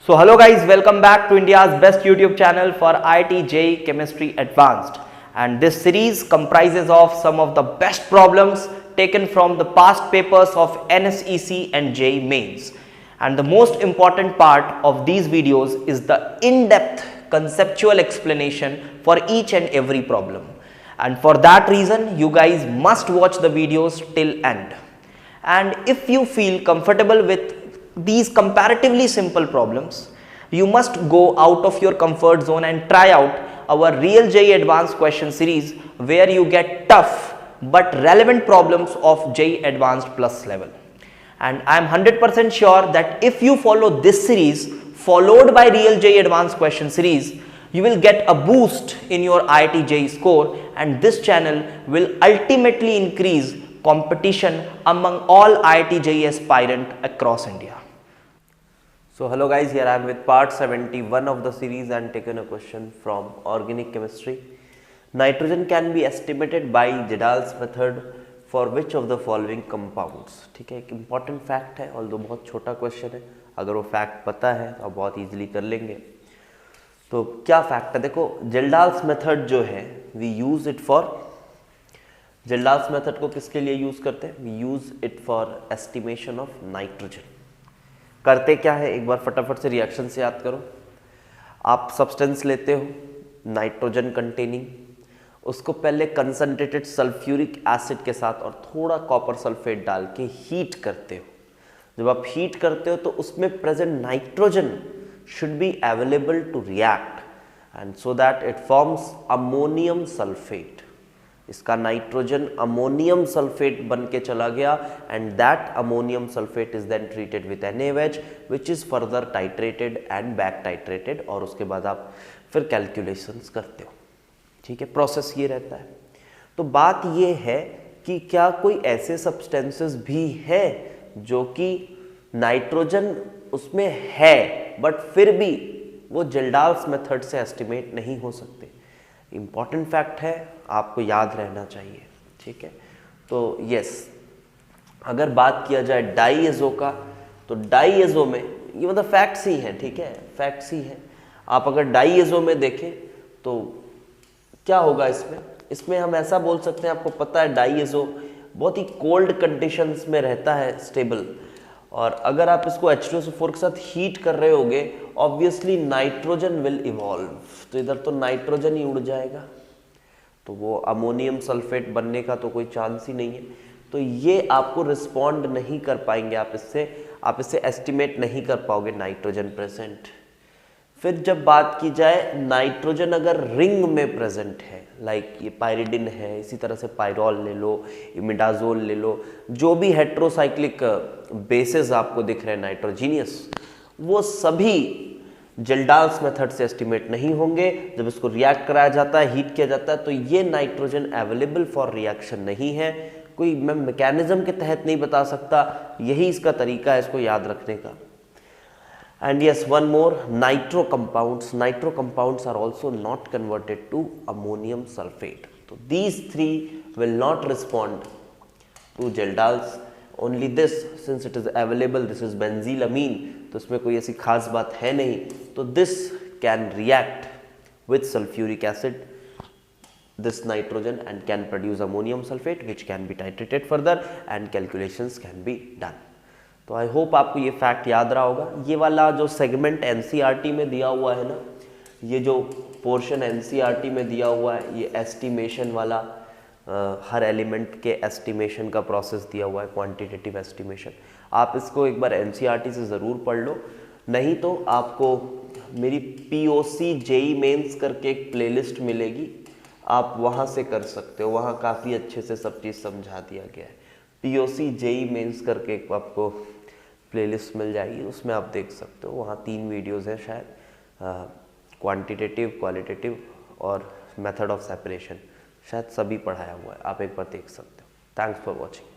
So hello guys, welcome back to India's best YouTube channel for IIT JEE Chemistry Advanced, and this series comprises of some of the best problems taken from the past papers of NSEC and JEE Mains. And the most important part of these videos is the in-depth conceptual explanation for each and every problem. And for that reason, you guys must watch the videos till end. And if you feel comfortable with these comparatively simple problems, you must go out of your comfort zone and try out our Real JEE Advanced question series, where you get tough but relevant problems of JEE Advanced Plus level. And I am 100% sure that if you follow this series followed by Real JEE Advanced question series, you will get a boost in your IIT JEE score, and this channel will ultimately increase competition among all IIT JEE aspirant across India. So hello guys, here I am with part 71 of the series and taken a question from organic chemistry. Nitrogen can be estimated by Jindal's method for which of the following compounds? ठीक है, एक important fact है, although बहुत छोटा question है. अगर वो fact पता है तो आप बहुत easily कर लेंगे. तो क्या fact है? देखो, Jindal's method जो है, we use it for Jindal's method को किसके लिए यूज करते हैं? We use it for estimation of nitrogen. करते क्या है, एक बार फटाफट से रिएक्शन से याद करो. आप सब्सटेंस लेते हो नाइट्रोजन कंटेनिंग, उसको पहले कंसंट्रेटेड सल्फ्यूरिक एसिड के साथ और थोड़ा कॉपर सल्फेट डाल के हीट करते हो. जब आप हीट करते हो तो उसमें present nitrogen should be available to react, and so that it forms ammonium sulphate. इसका नाइट्रोजन अमोनियम सल्फेट बन के चला गया, and that ammonium sulphate is then treated with NaOH which is further titrated and back titrated, और उसके बाद आप फिर कैलकुलेशंस करते हो. ठीक है, प्रोसेस ये रहता है. तो बात ये है कि क्या कोई ऐसे सब्सटेंसेस भी है जो कि नाइट्रोजन उसमें है बट फिर भी वो जिंडाल्स मेथड से एस्टिमेट नहीं हो सकते? इंपॉर्टेंट फैक्ट है, आपको याद रहना चाहिए. ठीक है, तो यस, अगर बात किया जाए डाईएजो का, तो डाईएजो में ये मतलब फैक्ट्स ही हैं. ठीक है, फैक्ट्स ही हैं. आप अगर डाईएजो में देखें तो क्या होगा इसमें हम ऐसा बोल सकते हैं, आपको पता है डाईएजो बहुत ही कोल्ड कंडीशंस में रहता है स्टेबल, और अगर आप इसको H2SO4 के साथ हीट कर रहे होगे, ऑब्वियसली नाइट्रोजन विल इवॉल्व. तो इधर तो नाइट्रोजन ही उड़ जाएगा, तो वो अमोनियम सल्फेट बनने का तो कोई चांस ही नहीं है. तो ये आपको रिस्पॉन्ड नहीं कर पाएंगे, आप इससे एस्टिमेट नहीं कर पाओगे नाइट्रोजन प्रेजेंट. फिर जब बात की जाए नाइट्रोजन अगर रिंग में प्रेजेंट है, लाइक ये पायरिडिन है, इसी तरह से पायरोल ले लो, इमिडाजोल ले लो, जो भी हेट्रोसाइक्लिक बेसेस आपको दिख रहे हैं नाइट्रोजीनियस, वो सभी जिंडाल्स मेथड से एस्टिमेट नहीं होंगे. जब इसको रिएक्ट कराया जाता है, हीट किया जाता है, तो ये नाइट्रोजन अवेलेबल फॉर रिएक्शन नहीं है. कोई मैं मैकेनिज्म के तहत नहीं बता सकता, यही इसका तरीका है इसको याद रखने का. And yes, one more, nitro compounds are also not converted to ammonium sulfate. So these three will not respond to Jindal's. Only this, since it is available, this is benzylamine, तो इसमें कोई ऐसी खास बात है नहीं. तो this can react with sulfuric acid, this nitrogen, and can produce ammonium sulfate, which can be titrated further and calculations can be done. तो आई होप आपको ये फैक्ट याद रहा होगा. ये वाला जो सेगमेंट NCERT में दिया हुआ है ना, ये जो पोर्शन NCERT में दिया हुआ है, ये एस्टिमेशन वाला, हर एलिमेंट के एस्टिमेशन का प्रोसेस दिया हुआ है, क्वांटिटेटिव एस्टिमेशन. आप इसको एक बार NCERT से ज़रूर पढ़ लो, नहीं तो आपको मेरी POC JEE मेंस करके एक प्लेलिस्ट मिलेगी, आप वहाँ से कर सकते हो. वहाँ काफ़ी अच्छे से सब चीज़ समझा दिया गया है. POC JEE मेंस करके एक आपको प्लेलिस्ट मिल जाएगी, उसमें आप देख सकते हो. वहाँ 3 वीडियोज़ हैं शायद, क्वांटिटेटिव, क्वालिटेटिव और मेथड ऑफ सेपरेशन, शायद सभी पढ़ाया हुआ है, आप एक बार देख सकते हो. Thanks for watching.